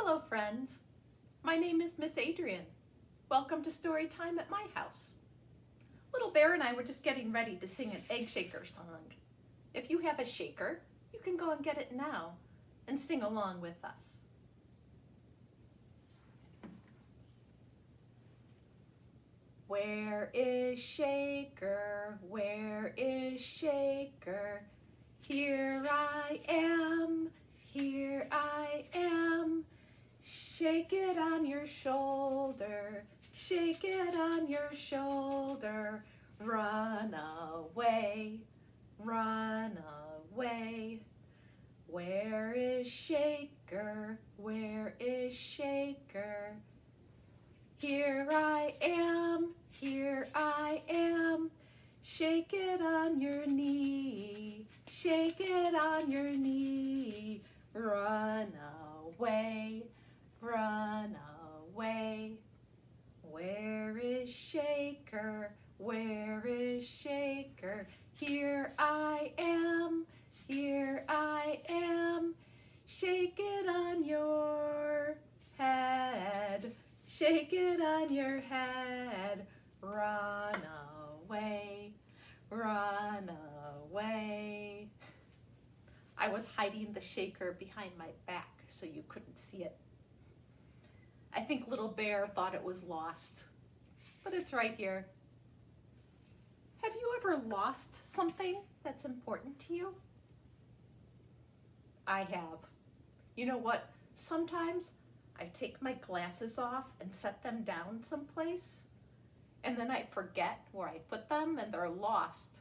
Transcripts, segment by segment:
Hello friends, my name is Miss Adrian. Welcome to Story Time at my house. Little Bear and I were just getting ready to sing an egg shaker song. If you have a shaker, you can go and get it now and sing along with us. Where is Shaker? Where is Shaker? Here I am, here I am. Shake it on your shoulder, shake it on your shoulder. Run away, run away. Where is Shaker? Where is Shaker? Here I am, here I am. Shake it on your knee, shake it on your knee. Run away, run away. Where is Shaker? Where is Shaker? Here I am, here I am. Shake it on your head, shake it on your head. Run away, run away. I was hiding the shaker behind my back so you couldn't see it. I think Little Bear thought it was lost, but it's right here. Have you ever lost something that's important to you? I have. You know what? Sometimes I take my glasses off and set them down someplace, and then I forget where I put them and they're lost.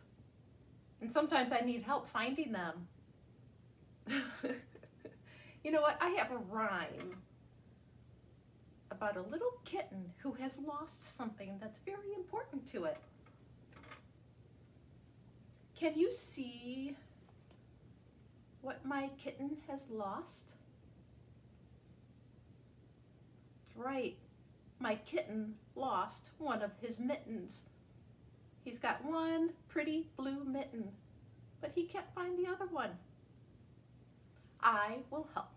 And sometimes I need help finding them. You know what? I have a rhyme about a little kitten who has lost something that's very important to it. Can you see what my kitten has lost? That's right. My kitten lost one of his mittens. He's got one pretty blue mitten, but he can't find the other one. I will help.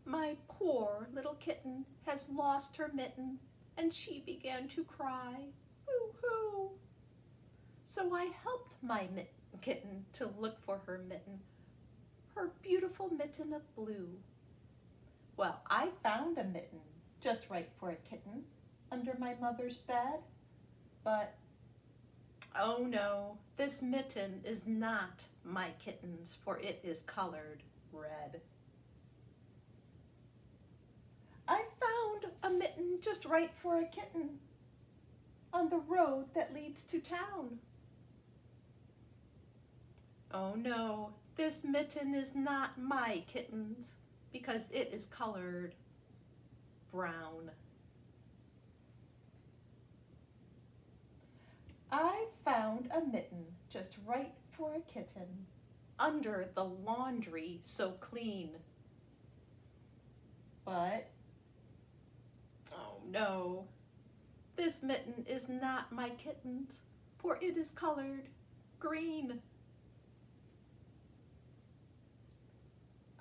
My poor little kitten has lost her mitten, and she began to cry, boo-hoo. So I helped my kitten to look for her mitten, her beautiful mitten of blue. Well, I found a mitten just right for a kitten under my mother's bed, but oh no, this mitten is not my kitten's, for it is colored red. I found a mitten just right for a kitten on the road that leads to town. Oh no, this mitten is not my kitten's, because it is colored brown. I found a mitten just right for a kitten under the laundry so clean. But, oh no, this mitten is not my kitten's, for it is colored green.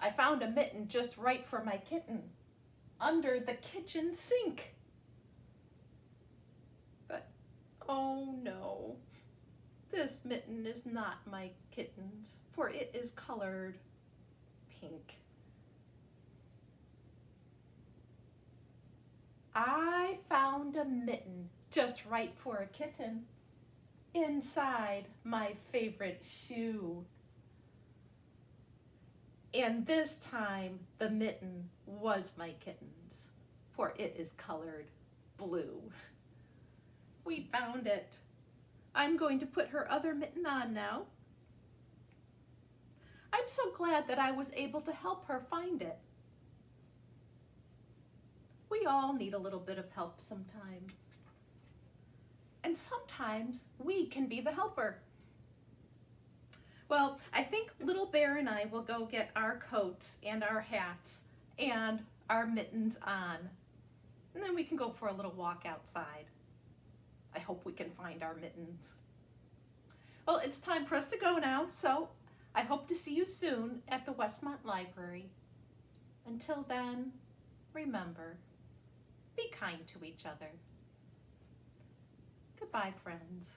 I found a mitten just right for my kitten under the kitchen sink. But, oh no, this mitten is not my kitten's, for it is colored pink. I found a mitten just right for a kitten inside my favorite shoe. And this time the mitten was my kitten's, for it is colored blue. We found it. I'm going to put her other mitten on now. I'm so glad that I was able to help her find it. We all need a little bit of help sometime. And sometimes we can be the helper. Well, I think Little Bear and I will go get our coats and our hats and our mittens on. And then we can go for a little walk outside. I hope we can find our mittens. Well, it's time for us to go now, so I hope to see you soon at the Westmont Library. Until then, remember, be kind to each other. Goodbye, friends.